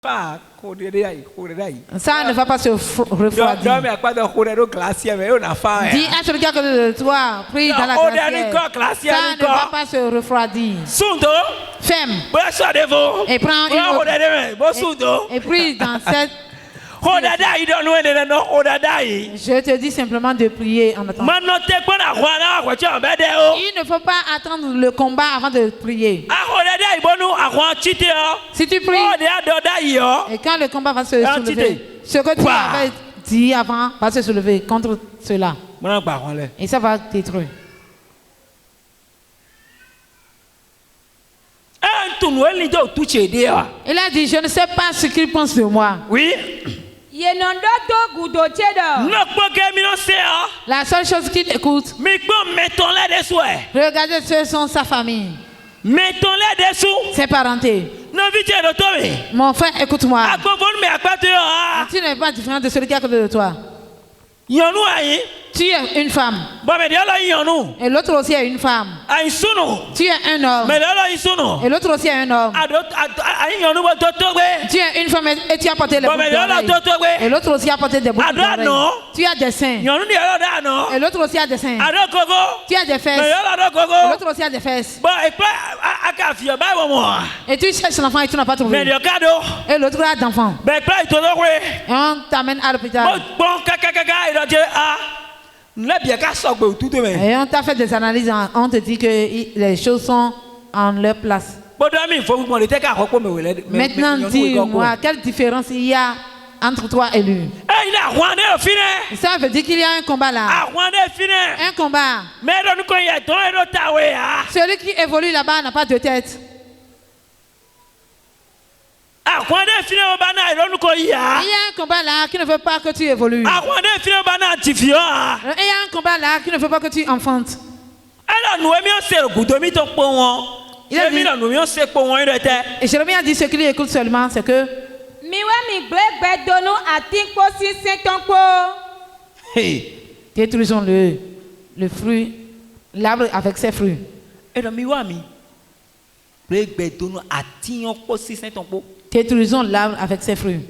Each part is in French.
Ça ne va pas se refroidir. Dis à celui qui est à côté de toi, prie dans la glacière. Ça ne va pas se refroidir. Ferme. Et prends une autre. Et prie dans cette... Je te dis simplement de prier en attendant. Il ne faut pas attendre le combat avant de prier. Si tu pries, et quand le combat va se soulever, ce que tu avais dit avant va se soulever contre cela. Et ça va détruire. Il a dit, je ne sais pas ce qu'il pense de moi. Oui. La seule chose qu'il écoute, regardez ce sont sa famille, ses parentés. Mon frère, écoute-moi. Tu n'es pas différent de celui qui est à côté de toi. Tu es une femme. Et l'autre aussi est une femme. Tu es un homme. Et l'autre aussi est un homme. Tu es une femme et tu as porté les boucles d'oreilles. Et l'autre aussi a porté des boucles d'oreilles. Tu as des seins. Et l'autre aussi a des seins. Tu as des fesses. Et l'autre aussi a des fesses. Et tu cherches l'enfant et tu n'as pas trouvé. Et l'autre a d'enfant. Et on t'amène à l'hôpital. Et on t'a fait des analyses, on te dit que les choses sont en leur place. Maintenant, dis-moi, quelle différence il y a entre toi et lui? Ça veut dire qu'il y a un combat là. Un combat. Celui qui évolue là-bas n'a pas de tête. Il y a un combat là qui ne veut pas que tu évolues. Il y a un combat là qui ne veut pas que tu enfantes. Et Jérémie a dit ce qu'il écoute seulement, c'est que détruisons le fruit, l'arbre avec ses fruits. Détruisons l'arbre avec ses fruits.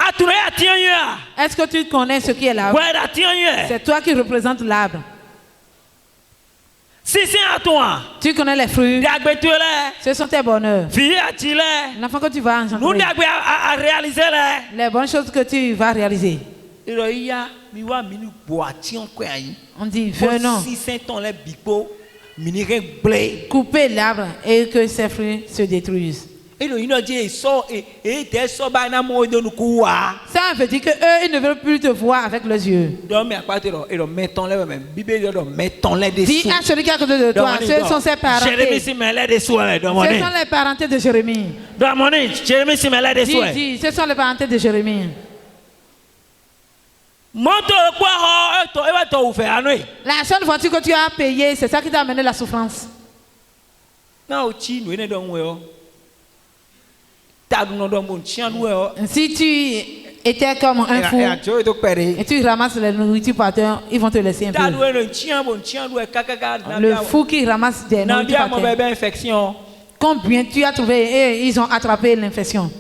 Est-ce que tu connais ce qui est l'arbre? C'est toi qui représentes l'arbre. Tu connais les fruits. Ce sont tes bonheurs. L'enfant que tu vas engendrer. Les bonnes choses que tu vas réaliser. On dit venons couper l'arbre et que ses fruits se détruisent. Ça veut dire que eux, ils ne veulent plus te voir avec leurs yeux. Dis à celui qui est à côté de toi, ce sont ses parentés. Ce sont les parentés de Jérémie. Dis, ce sont les parentés de Jérémie. La seule voiture que tu as payée, c'est ça qui t'a amené la souffrance. Si tu étais comme un fou et tu ramasses les nourritures par terre, ils vont te laisser un peu. Le fou qui ramasse des nourritures par terre, combien tu as trouvé et ils ont attrapé l'infection?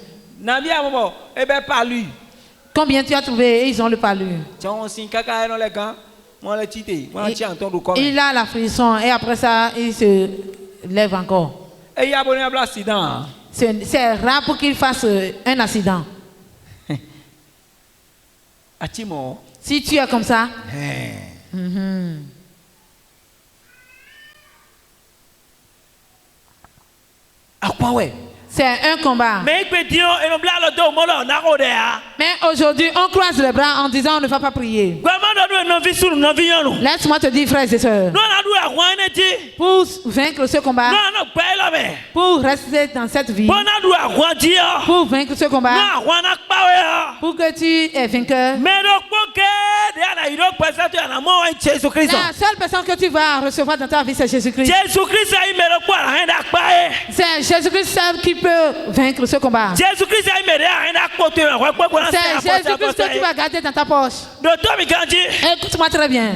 Combien tu as trouvé et ils ont le palu? Il a la frisson et après ça, il se lève encore. C'est rare pour qu'il fasse un accident. Si tu es comme ça, c'est un combat. Mais aujourd'hui, on croise les bras en disant on ne va pas prier. Laisse-moi te dire, frères et sœurs, pour vaincre ce combat, pour rester dans cette vie, pour vaincre ce combat, pour que tu es vainqueur, la seule personne que tu vas recevoir dans ta vie, c'est Jésus-Christ. C'est Jésus-Christ seul qui peut vaincre ce combat. C'est Jésus-Christ que tu vas garder dans ta poche. Écoute-moi très bien.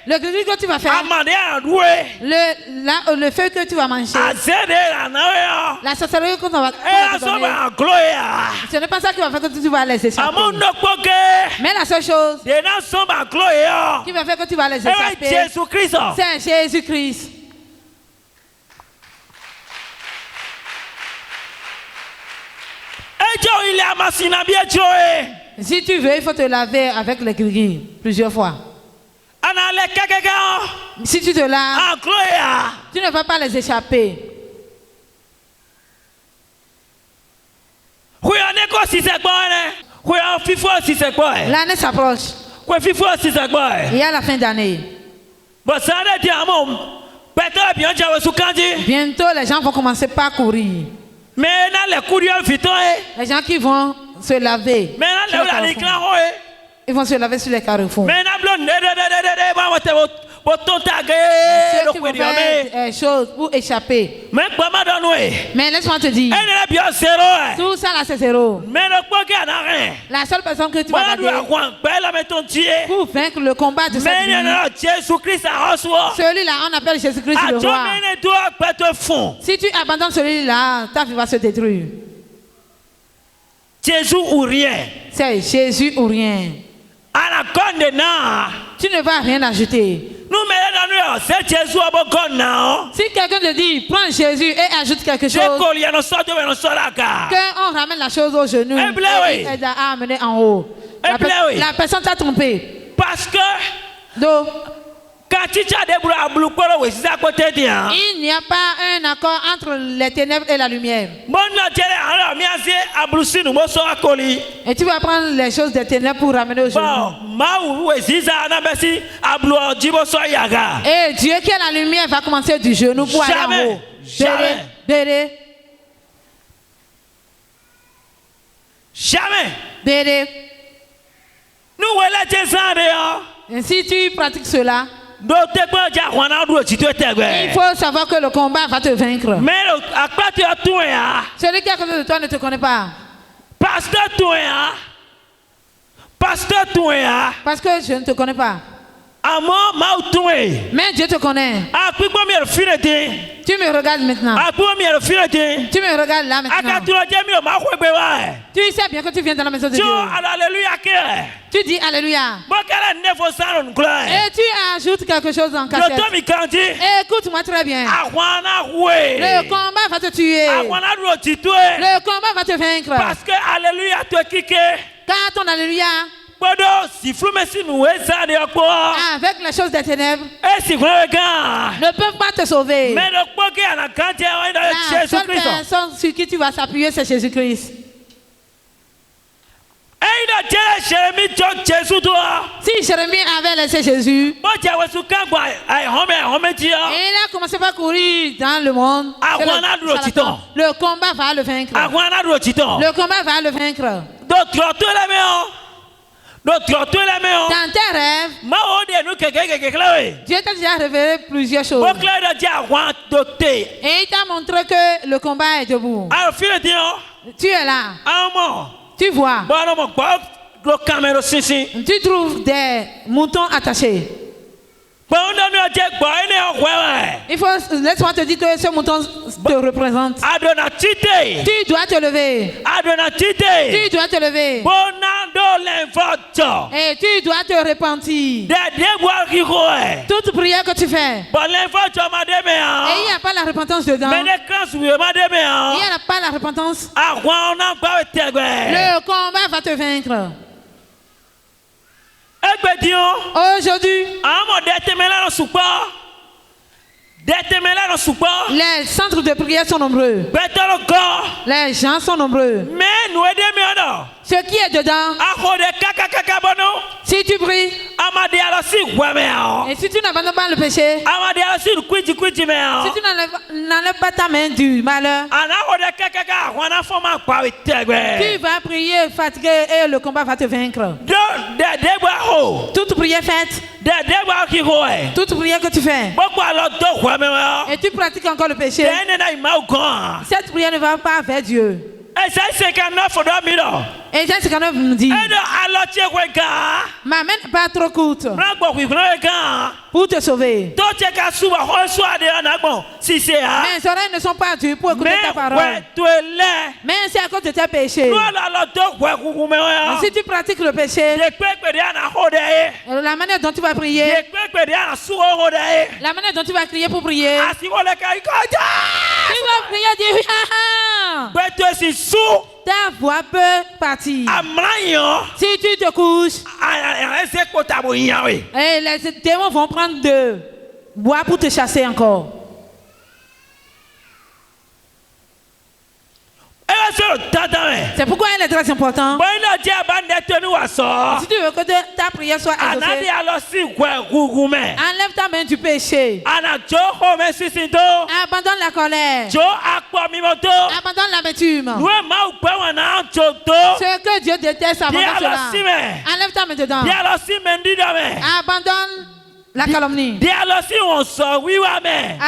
Le gris que tu vas faire, le feu que tu vas manger, la sorcellerie que tu vas donner, ce n'est pas ça qui va faire que tu vas les échapper. Mais la seule chose qui va faire que tu vas les échapper, c'est Jésus-Christ. Si tu veux, il faut te laver avec le gris plusieurs fois. Si tu te laves, tu ne vas pas les échapper. L'année s'approche. Il y a la fin d'année. Bientôt, les gens vont commencer par courir. Les gens qui vont se laver, ils vont se laver sur les carrefours. Ceux qui vont faire choses pour échapper. Mais laisse-moi te dire, tout ça là c'est zéro. La seule personne que tu vas garder pour vaincre le combat de cette vie, celui-là on appelle Jésus-Christ le roi. Si tu abandonnes celui-là, ta vie va se détruire. Jésus ou rien. C'est Jésus ou rien. Tu ne vas rien ajouter. Si quelqu'un te dit, prends Jésus et ajoute quelque chose, qu'on ramène la chose au genou et aide à amener en haut. La personne t'a trompé. Parce que donc, il n'y a pas un accord entre les ténèbres et la lumière. Et tu vas prendre les choses des ténèbres pour ramener au genou. Et Dieu qui est la lumière va commencer du genou pour aller en haut. Jamais. Et si tu pratiques cela, il faut savoir que le combat va te vaincre. Celui qui est à côté de toi ne te connaît pas. Parce que je ne te connais pas. Mais Dieu te connaît. Tu me regardes maintenant. Tu me regardes là maintenant. Tu sais bien que tu viens dans la maison de Dieu. Tu dis Alléluia. Et tu ajoutes quelque chose en cachette. Écoute-moi très bien. Le combat va te tuer. Le combat va te vaincre. Parce que Alléluia te quitte. Car ton Alléluia, avec les choses des ténèbres, ne peuvent pas te sauver. La seule personne sur qui tu vas s'appuyer, c'est Jésus-Christ. Si Jérémie avait laissé Jésus, et il a commencé par courir dans le monde, le combat va le vaincre. Le combat va le vaincre. Dans tes rêves, Dieu t'a déjà révélé plusieurs choses. Et il t'a montré que le combat est debout. Tu es là. Tu vois. Tu trouves des moutons attachés. Il faut, laisse-moi te dire que ce mouton te représente. Tu dois te lever. Tu dois te lever. Et tu dois te repentir. Toute prière que tu fais, et il n'y a pas la repentance dedans, il n'y a pas la repentance, le combat va te vaincre. Aujourd'hui, les centres de prière sont nombreux. Les gens sont nombreux. Ce qui est dedans, si tu pries, et si tu n'abandonnes pas le péché, si tu n'enlèves pas ta main du malheur, tu vas prier fatigué et le combat va te vaincre. Toute prière faite, toute prière que tu fais, et tu pratiques encore le péché, cette prière ne va pas vers Dieu. Ésaïe 59 nous dit, ma main n'est pas trop courte pour te sauver. Mes oreilles ne sont pas dures pour écouter ta parole. Mais c'est à cause de tes péchés. Si tu pratiques le péché, la manière dont tu vas prier, la manière dont tu vas crier pour prier, tu vas prier, dire, ta voix peut partir. Si tu te couches, et les démons vont prendre de bois pour te chasser encore. C'est pourquoi il est très important. Si tu veux que ta prière soit exaucée, enlève ta main du péché. Abandonne la colère. Abandonne l'amertume. Ce que Dieu déteste, abandonne cela. Enlève ta main dedans. Abandonne la calomnie.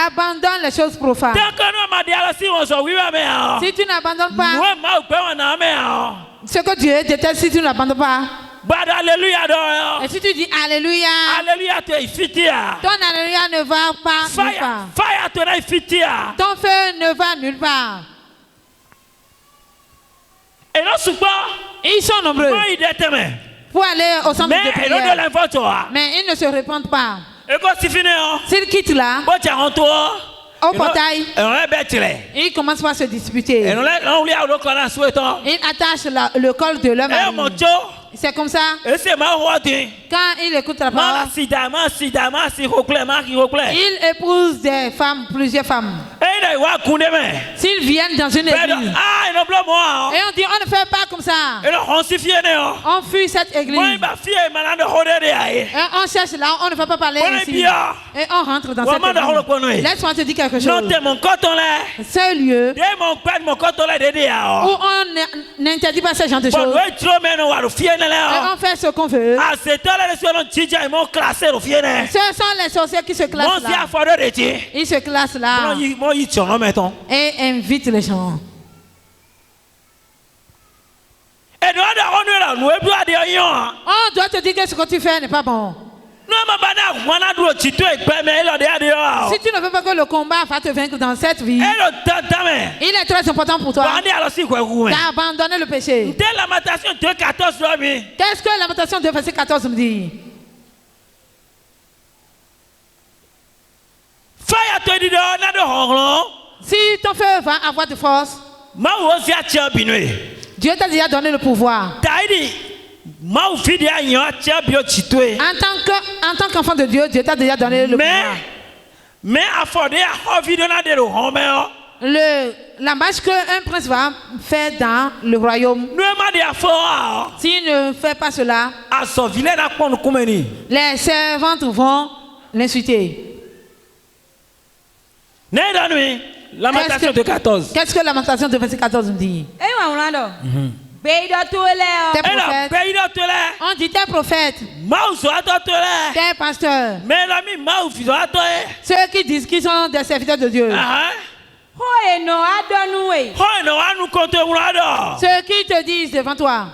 Abandonne les choses profanes. Si tu n'abandonnes pas ce que Dieu déteste, si tu n'abandonnes pas, et si tu dis Alléluia, ton Alléluia ne va pas nulle part. Ton feu ne va nulle part. Ils sont nombreux pour aller au centre de prière, mais ils ne se répandent pas. S'ils quittent là, au portail, ils commencent par se disputer. Ils attachent le col de leur mari. C'est comme ça. Quand il écoute la parole, il épouse des femmes, plusieurs femmes. S'ils viennent dans une église, et on dit on ne fait pas comme ça, on fuit cette église, et on cherche là, on ne va pas parler ici, et on rentre dans cette église. Laisse-moi te dire quelque chose. Ce lieu où on n'interdit pas ce genre de choses, et on fait ce qu'on veut. Ce sont les sorciers qui se classent là. Ils se classent là et invitent les gens. On doit te dire que ce que tu fais n'est pas bon. Si tu ne veux pas que le combat va te vaincre dans cette vie, il est très important pour toi d'abandonner le péché. Qu'est-ce que Lamentation 2, verset 14 me dit? Si ton feu va avoir de force, Dieu t'a déjà donné le pouvoir. En tant qu'enfant de Dieu, Dieu t'a déjà donné le pouvoir. La marche qu'un prince va faire dans le royaume, s'il ne fait pas cela, les servantes vont l'insulter. Lamentation de 14. Qu'est-ce que Lamentation de verset 14 me dit? Tes prophètes. On dit tes prophètes, tes pasteurs, ceux qui disent qu'ils sont des serviteurs de Dieu, ceux qui te disent devant toi,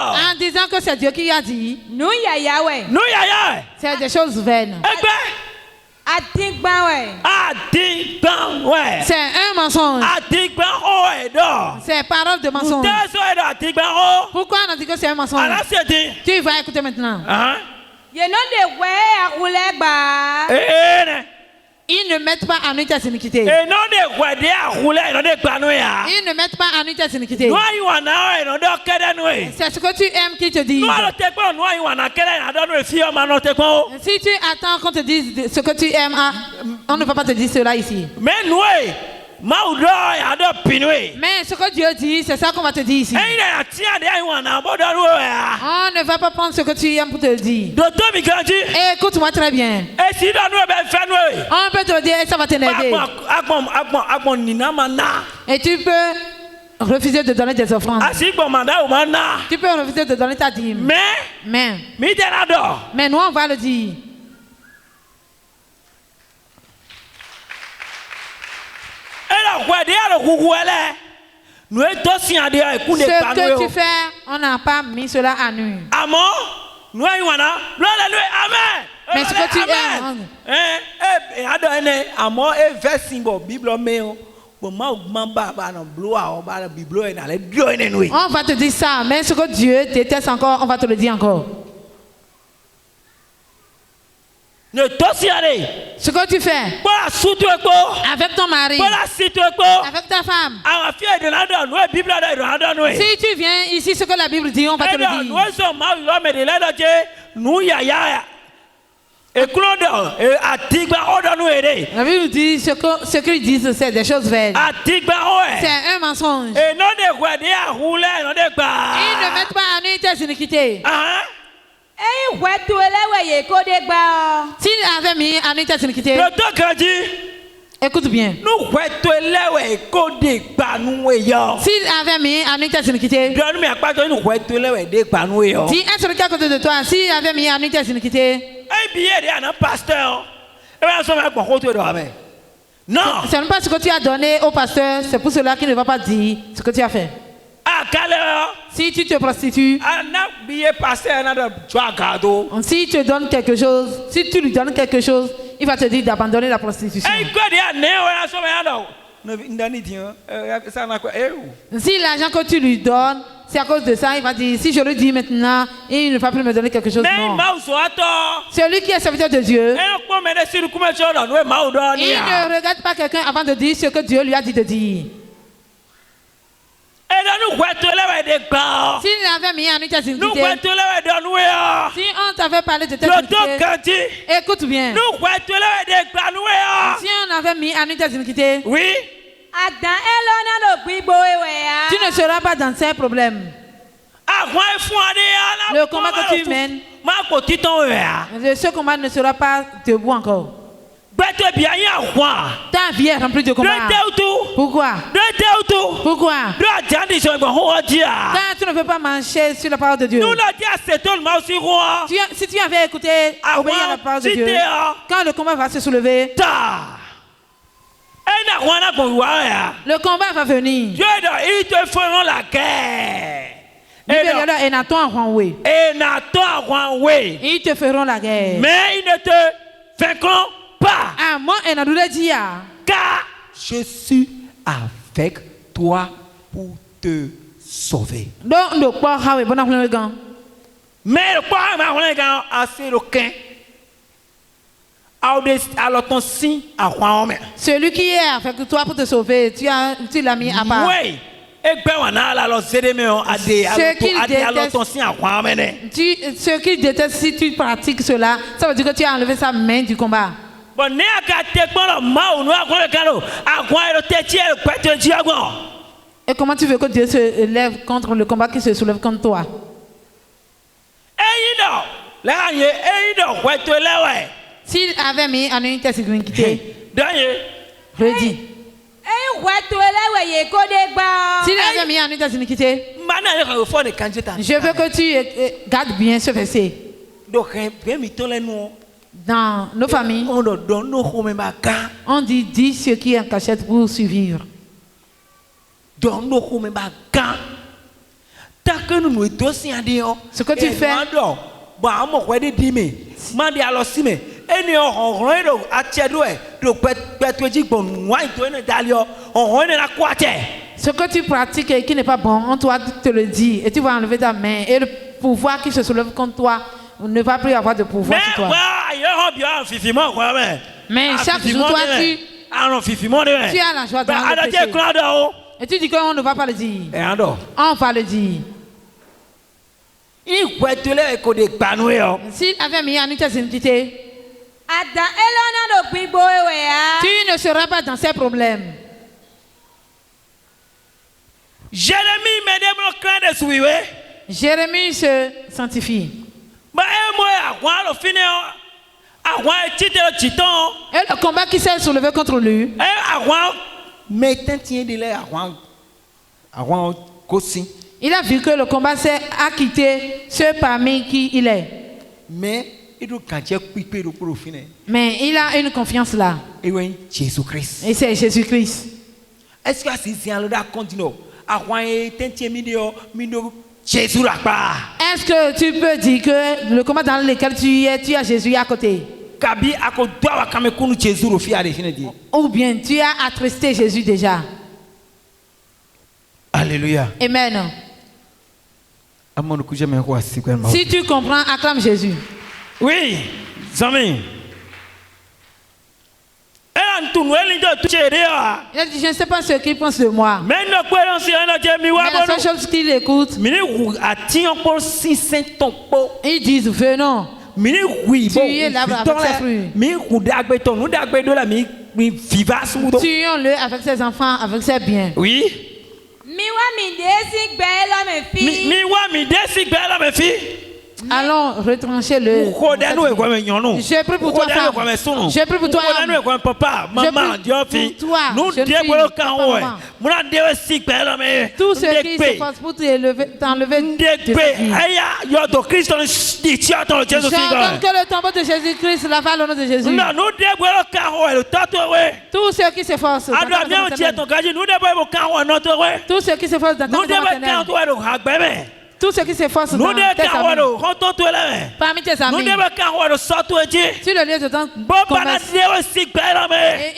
en disant que c'est Dieu qui a dit, c'est des choses vaines. C'est un mensonge. C'est parole de mensonge. Pourquoi on a dit que c'est un mensonge? Tu vas écouter maintenant. Ils ne mettent pas en nuit tes iniquités. Ils ne mettent pas en nuit tes iniquités. C'est ce que tu aimes qu'ils te disent. Si tu attends qu'on te dise ce que tu aimes, on ne peut pas te dire cela ici. Mais ce que Dieu dit, c'est ça qu'on va te dire ici. On ne va pas prendre ce que tu aimes pour te le dire. Écoute-moi très bien. On peut te dire, ça va t'énerver. Et tu peux refuser de donner des offrandes. Tu peux refuser de donner ta dîme. Mais nous, on va le dire. Ce que tu fais, on n'a pas mis cela à nu. Mais ce que tu on va te dire ça, mais ce que Dieu déteste encore, on va te le dire encore. Ce que tu fais avec ton mari, avec ta femme, si tu viens ici, ce que la Bible dit, on va te le dire. La Bible dit ce qu'ils disent, c'est des choses vaines. C'est un mensonge. Ils ne mettent pas à nu tes iniquités. S'il avait mis à nu tes iniquités, écoute bien. S'il avait mis à nu tes iniquités, dis à celui qui est à côté de toi, s'il avait mis à nu tes iniquités, non. Ce n'est pas ce que tu as donné au pasteur, c'est pour cela qu'il ne va pas dire ce que tu as fait. Si tu te prostitues, si tu donnes quelque chose, si tu lui donnes quelque chose, il va te dire d'abandonner la prostitution. Si l'argent que tu lui donnes, c'est à cause de ça, il va dire, si je le dis maintenant, il ne va plus me donner quelque chose. Non. Celui qui est serviteur de Dieu, il ne regarde pas quelqu'un avant de dire ce que Dieu lui a dit de dire. S'il avait mis en tes iniquités, si on t'avait parlé de tes iniquités, écoute bien. Si on avait mis en tes iniquités, oui, tu ne seras pas dans ces problèmes. Le combat que tu mènes, ce combat ne sera pas debout encore. Ta vie est remplie de combats. Pourquoi? Pourquoi? Car tu ne veux pas marcher sur la parole de Dieu. Si tu avais écouté, obéi à la parole de Dieu, quand le combat va se soulever, le combat va venir. Ils te feront la guerre. Ils te feront la guerre. Mais ils ne te vaincront pas. Car je suis avec toi pour te sauver. Mais le quoi assez aucun. Celui qui est avec toi pour te sauver, tu l'as mis à part. Oui. Ce qu'il déteste, si tu pratiques cela, ça veut dire que tu as enlevé sa main du combat. Et comment tu veux que Dieu se lève contre le combat qui se soulève contre toi? S'il avait mis en une iniquité, redis. S'il avait mis en une iniquité, je veux que tu gardes bien ce verset. Dans nos familles, on dit dis ce qui est en cachette pour survivre. Ce que tu fais, ce que tu pratiques et qui n'est pas bon, on doit te le dire et tu vas enlever ta main et le pouvoir qui se soulève contre toi ne va plus avoir de pouvoir sur toi. Mais chaque jour, toi, tu as la joie dans le péché. Et tu dis qu'on ne va pas le dire. On va le dire. S'il avait mis en une iniquité, tu ne seras pas dans ces problèmes. Jérémie se sanctifie. Et le combat qui s'est soulevé contre lui, il a vu que le combat s'est acquitté ceux parmi qui il est. Mais il a une confiance là. Et c'est Jésus-Christ. Est-ce que Est-ce que tu peux dire que le combat dans lequel tu es, tu as Jésus à côté? Ou bien tu as attristé Jésus déjà? Alléluia. Amen. Si tu comprends, acclame Jésus. Oui, Zami. Je ne sais pas ce qu'il pense de moi. Mais la seule chose qu'il écoute, ils disent venons. Tu es là avec ses fruits. Tuons-le avec ses enfants, avec ses biens. Oui. Allons retrancher-le. J'ai pris pour toi, femme. J'ai pris pour toi, papa, maman, pour toi, jeune fille, maman. Tous ceux qui se forcent pour t'enlever de cette vie. J'entends que le tombeau de Jésus-Christ lava le nom de Jésus. Tous ceux qui se forcent. Tous ceux qui se forcent d'attendre. Tous ceux qui s'efforcent dans tes amis, parmi tes amis, sur le lieu de ton commerce, et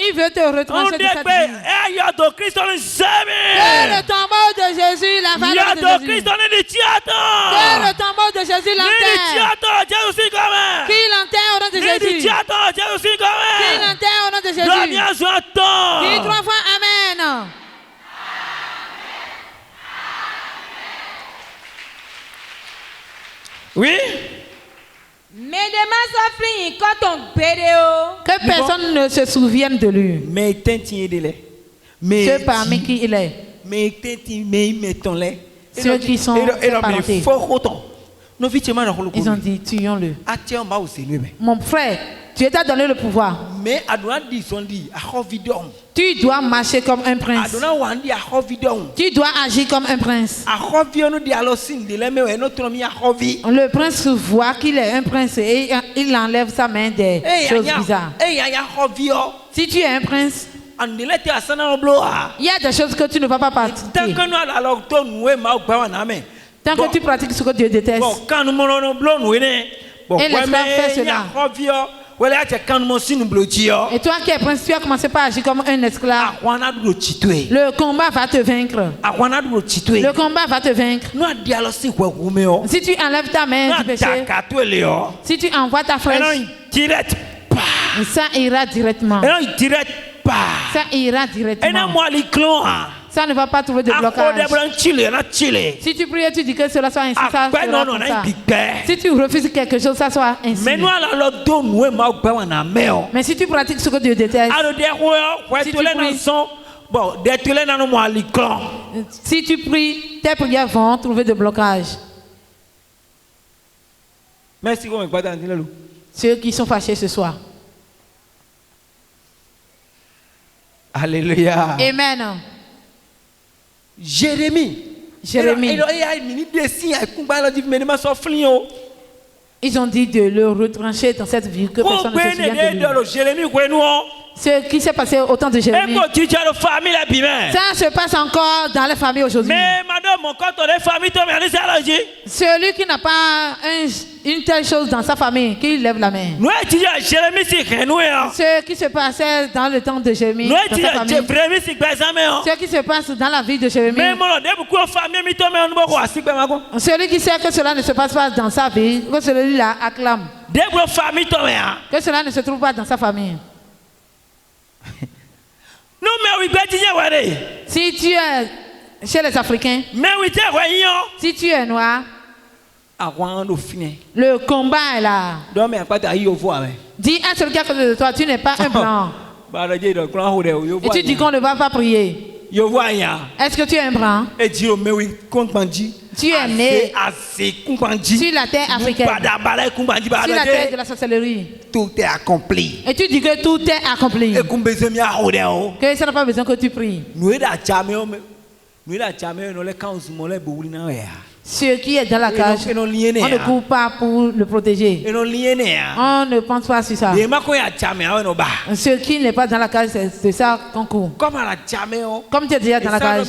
il veut te retrancher de cette vie. Que le tombeau de Jésus lave le nom de Jésus. Que le tombeau de Jésus l'enterre. Qui l'enterre au nom de Jésus. Qui l'enterre au nom de Jésus. Dis 3 fois Amen. Oui. Que personne ne se souvienne de lui. Ceux parmi qui il est. Ceux qui sont séparés. Ils ont dit tuons-le. Mon frère, tu t'as donné le pouvoir. Tu dois marcher comme un prince. Tu dois agir comme un prince. Le prince voit qu'il est un prince et il enlève sa main des choses bizarres. Si tu es un prince, il y a des choses que tu ne vas pas pratiquer. Tant que tu pratiques ce que Dieu déteste. Et l'esclave fait cela. Et toi qui es prince, tu as commencé par agir comme un esclave. Le combat va te vaincre. Le combat va te vaincre. Si tu enlèves ta main du péché, si tu envoies ta flèche, ça ira directement. Ça ira directement. Ça ne va pas trouver de blocage. Si tu pries et tu dis que cela soit ainsi, ça sera comme ça. Si tu refuses quelque chose, ça soit ainsi. Mais si tu pratiques ce que Dieu déteste, si tu pries, tes prières vont trouver de blocage. Ceux qui sont fâchés ce soir. Alléluia. Amen. Jérémie. Ils ont dit de le retrancher dans cette vie que personne ne se souvient de lui. Ce qui s'est passé au temps de Jérémie, ça se passe encore dans les familles aujourd'hui. Celui qui n'a pas une telle chose dans sa famille, qui lève la main. Ce qui se passait dans le temps de Jérémie, dans sa famille, ce qui se passe dans la vie de Jérémie, celui qui sait que cela ne se passe pas dans sa vie, que celui-là acclame. Que cela ne se trouve pas dans sa famille. Si tu es chez les Africains, si tu es noir, le combat est là. Dis à celui qui est à côté de toi, tu n'es pas un blanc. Et tu dis qu'on ne va pas prier. Est-ce que tu es un blanc? Tu es né sur la terre africaine, sur la terre de la sorcellerie. Tout est accompli. Et tu dis que tout est accompli. Que ça n'a pas besoin que tu pries. Ce qui est dans la cage, on ne court pas pour le protéger. On ne pense pas sur ça. Ce qui n'est pas dans la cage, c'est ça qu'on court. Comme tu es déjà dans la cage,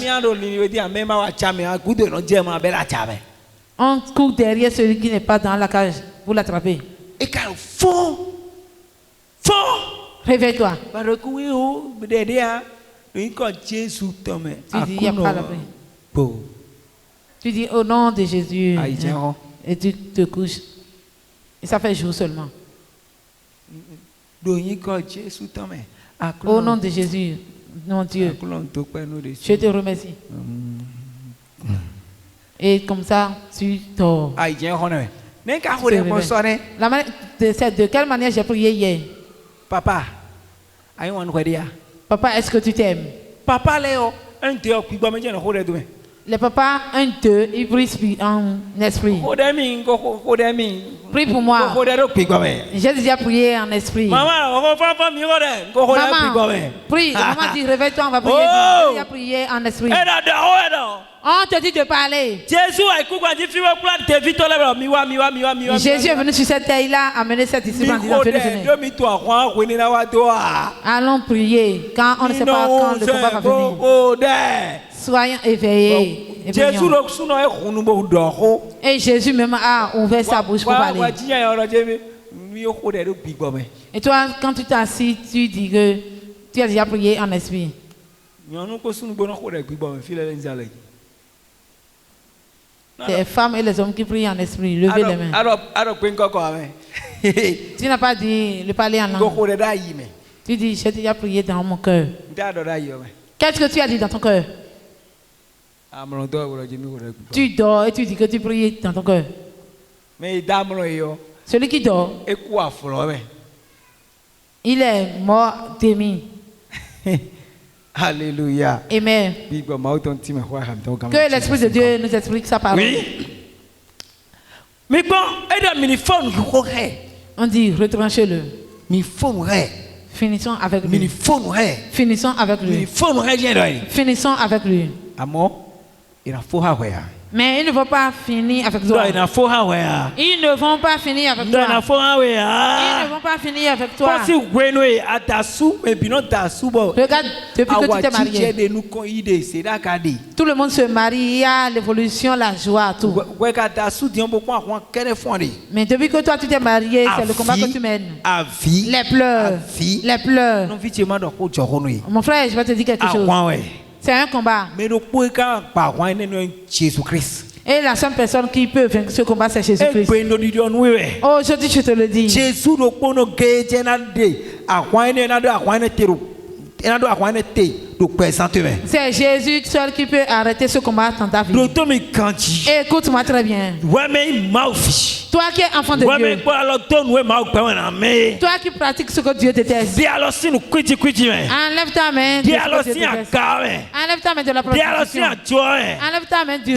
on court derrière celui qui n'est pas dans la cage pour l'attraper. Réveille-toi. Tu dis, il n'y a pas la paix. Tu dis au nom de Jésus et tu te couches. Et ça fait jour seulement. Au nom de Jésus, mon Dieu, je te remercie. Et comme ça, tu dors. De quelle manière j'ai prié hier? Papa, est-ce que tu t'aimes? Papa, Les papas, 1, 2, ils prient en esprit. Prie pour moi. J'ai déjà prié en esprit. Maman, prie. Maman dit, réveille-toi, on va prier. J'ai déjà prié en esprit. On te dit de parler. Jésus est venu sur cette terre-là, amener cette disciple en disant, venez. Allons prier quand on ne sait pas quand le combat va venir. Soyons éveillés. Et Jésus même a ouvert sa bouche pour parler. Et toi, quand tu t'assis, tu dis que tu as déjà prié en esprit. Les femmes et les hommes qui prient en esprit, levez les mains. Tu n'as pas dit le parler en langue. Tu dis, j'ai déjà prié dans mon cœur. Qu'est-ce que tu as dit dans ton cœur? Tu dors et tu dis que tu pries dans ton cœur. Celui qui dort, il est mort d'aimer. Alléluia. Amen. Que l'Esprit de Dieu nous explique sa parole. Oui. Mais bon, on dit retranchez-le. Finissons avec lui. Finissons avec lui. Finissons avec lui. Mais ils ne vont pas finir avec toi. Ils ne vont pas finir avec toi. Ils ne vont pas finir avec toi. Regarde, depuis que tu t'es marié, tout le monde se marie, il y a l'évolution, la joie, tout. Mais depuis que toi tu t'es marié, c'est le combat que tu mènes. Les pleurs. Les pleurs. Mon frère, je vais te dire quelque chose. C'est un combat. Et la seule personne qui peut vaincre ce combat, c'est Jésus-Christ. Aujourd'hui, je te le dis. C'est Jésus seul qui peut arrêter ce combat dans ta vie. Écoute-moi très bien. Toi qui es enfant de Dieu. Toi qui pratiques ce que Dieu déteste. Enlève ta main. Enlève ta main de la prostitution. Enlève ta main du